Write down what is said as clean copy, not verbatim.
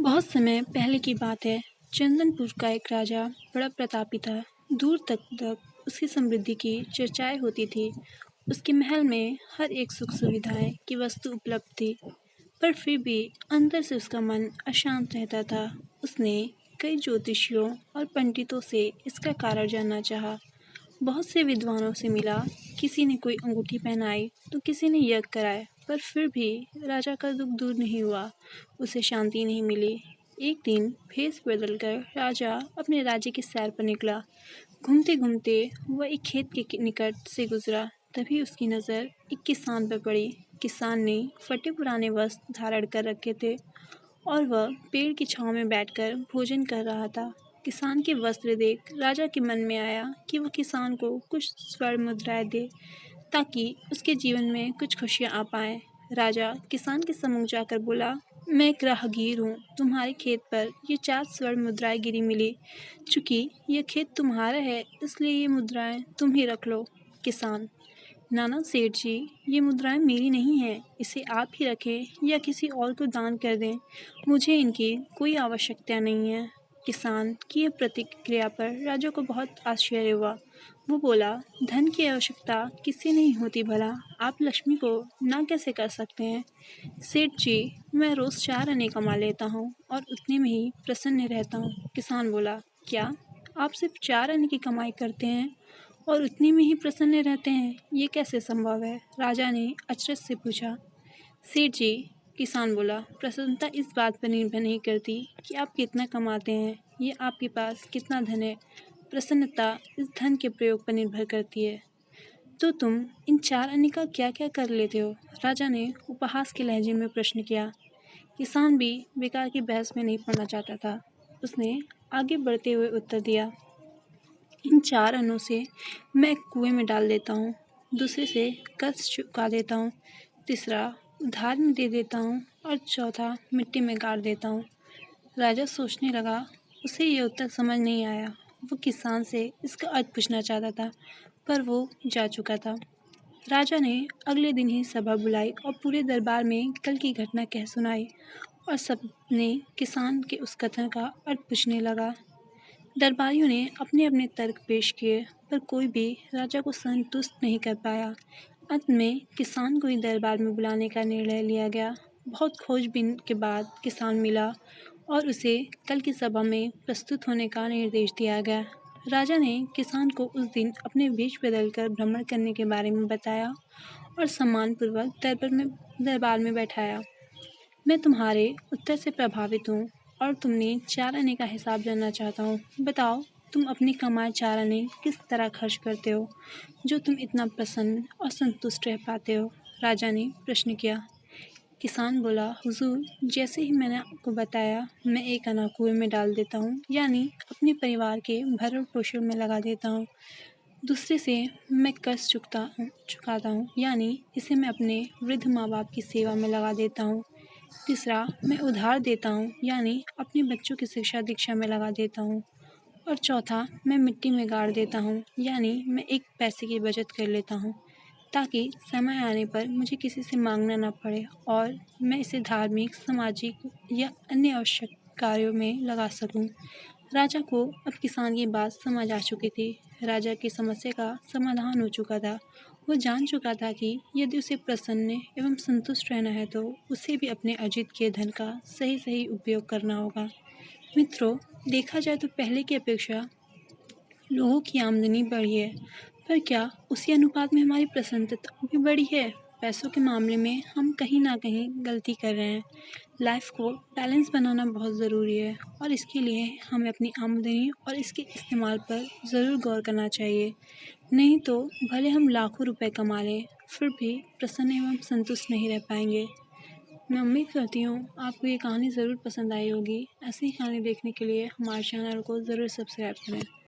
बहुत समय पहले की बात है। चंदनपुर का एक राजा बड़ा प्रतापी था। दूर तक तक उसकी समृद्धि की चर्चाएं होती थी। उसके महल में हर एक सुख सुविधाएं की वस्तु उपलब्ध थी, पर फिर भी अंदर से उसका मन अशांत रहता था। उसने कई ज्योतिषियों और पंडितों से इसका कारण जानना चाहा। बहुत से विद्वानों से मिला। किसी ने कोई अंगूठी पहनाई तो किसी ने यज्ञ कराए, पर फिर भी राजा का दुख दूर नहीं हुआ। उसे शांति नहीं मिली। एक दिन भेष बदलकर राजा अपने राज्य की सैर पर निकला। घूमते घूमते वह एक खेत के निकट से गुजरा। तभी उसकी नज़र एक किसान पर पड़ी। किसान ने फटे पुराने वस्त्र धारण कर रखे थे और वह पेड़ की छांव में बैठकर भोजन कर रहा था। किसान के वस्त्र देख राजा के मन में आया कि वह किसान को कुछ स्वर्ण मुद्राएं दे, ताकि उसके जीवन में कुछ खुशियां आ पाएं। राजा किसान के सम्मुख जाकर बोला, मैं एक राहगीर हूँ। तुम्हारे खेत पर ये 4 स्वर्ण मुद्राएं गिरी मिली। चूंकि यह खेत तुम्हारा है, इसलिए ये मुद्राएं तुम ही रख लो। किसान, नाना सेठ जी, ये मुद्राएं मेरी नहीं हैं। इसे आप ही रखें या किसी और को दान कर दें। मुझे इनकी कोई आवश्यकता नहीं है। किसान की यह प्रतिक्रिया पर राजा को बहुत आश्चर्य हुआ। वो बोला, धन की आवश्यकता किसी नहीं होती भला, आप लक्ष्मी को ना कैसे कर सकते हैं? सेठ जी, मैं रोज़ 4 आने कमा लेता हूँ और उतने में ही प्रसन्न रहता हूँ। किसान बोला, क्या आप सिर्फ 4 आने की कमाई करते हैं और उतने में ही प्रसन्न रहते हैं? ये कैसे संभव है? राजा ने अचरज से पूछा। सेठ जी, किसान बोला, प्रसन्नता इस बात पर निर्भर नहीं करती कि आप कितना कमाते हैं, ये आपके पास कितना धन है। प्रसन्नता इस धन के प्रयोग पर निर्भर करती है। तो तुम इन 4 आने का क्या क्या कर लेते हो? राजा ने उपहास के लहजे में प्रश्न किया। किसान भी बेकार की बहस में नहीं पड़ना चाहता था। उसने आगे बढ़ते हुए उत्तर दिया, इन 4 अन्नों से मैं एक कुएं में डाल देता हूँ, दूसरे से कर्ज चुका देता हूँ, तीसरा उधार में दे देता हूँ और चौथा मिट्टी में गाड़ देता हूँ। राजा सोचने लगा। उसे ये उत्तर समझ नहीं आया। वो किसान से इसका अर्थ पूछना चाहता था, पर वो जा चुका था। राजा ने अगले दिन ही सभा बुलाई और पूरे दरबार में कल की घटना कह सुनाई, और सबने किसान के उस कथन का अर्थ पूछने लगा। दरबारियों ने अपने अपने तर्क पेश किए, पर कोई भी राजा को संतुष्ट नहीं कर पाया। अंत में किसान को ही दरबार में बुलाने का निर्णय लिया गया। बहुत खोजबीन के बाद किसान मिला और उसे कल की सभा में प्रस्तुत होने का निर्देश दिया गया। राजा ने किसान को उस दिन अपने वेश बदलकर भ्रमण करने के बारे में बताया और सम्मानपूर्वक दरबार में बैठाया। मैं तुम्हारे उत्तर से प्रभावित हूँ और तुमने 4 आने का हिसाब जानना चाहता हूँ। बताओ, तुम अपनी कमाए 4 आने किस तरह खर्च करते हो, जो तुम इतना प्रसन्न और संतुष्ट रह पाते हो? राजा ने प्रश्न किया। किसान बोला, हुजूर, जैसे ही मैंने आपको बताया, मैं एक आना कुएं में डाल देता हूँ, यानी अपने परिवार के भरण पोषण में लगा देता हूँ। दूसरे से मैं कर्ज चुकाता हूँ, यानी इसे मैं अपने वृद्ध माँ बाप की सेवा में लगा देता हूँ। तीसरा, मैं उधार देता हूँ, यानी अपने बच्चों की शिक्षा दीक्षा में लगा देता हूँ। और चौथा, मैं मिट्टी में गाड़ देता हूँ, यानी मैं एक पैसे की बचत कर लेता हूँ, ताकि समय आने पर मुझे किसी से मांगना ना पड़े और मैं इसे धार्मिक, सामाजिक या अन्य आवश्यक कार्यों में लगा सकूं। राजा को अब किसान की बात समझ आ चुकी थी। राजा की समस्या का समाधान हो चुका था। वो जान चुका था कि यदि उसे प्रसन्न एवं संतुष्ट रहना है तो उसे भी अपने अर्जित किए धन का सही सही उपयोग करना होगा। मित्रों, देखा जाए तो पहले की अपेक्षा लोगों की आमदनी बढ़ी है, पर क्या उसी अनुपात में हमारी प्रसन्नता भी बढ़ी है? पैसों के मामले में हम कहीं ना कहीं गलती कर रहे हैं। लाइफ को बैलेंस बनाना बहुत ज़रूरी है और इसके लिए हमें अपनी आमदनी और इसके इस्तेमाल पर ज़रूर गौर करना चाहिए। नहीं तो भले हम लाखों रुपए कमा लें, फिर भी प्रसन्न एवं संतुष्ट नहीं रह पाएंगे। मैं उम्मीद करती हूँ आपको ये कहानी ज़रूर पसंद आई होगी। ऐसी ही कहानी देखने के लिए हमारे चैनल को ज़रूर सब्सक्राइब करें।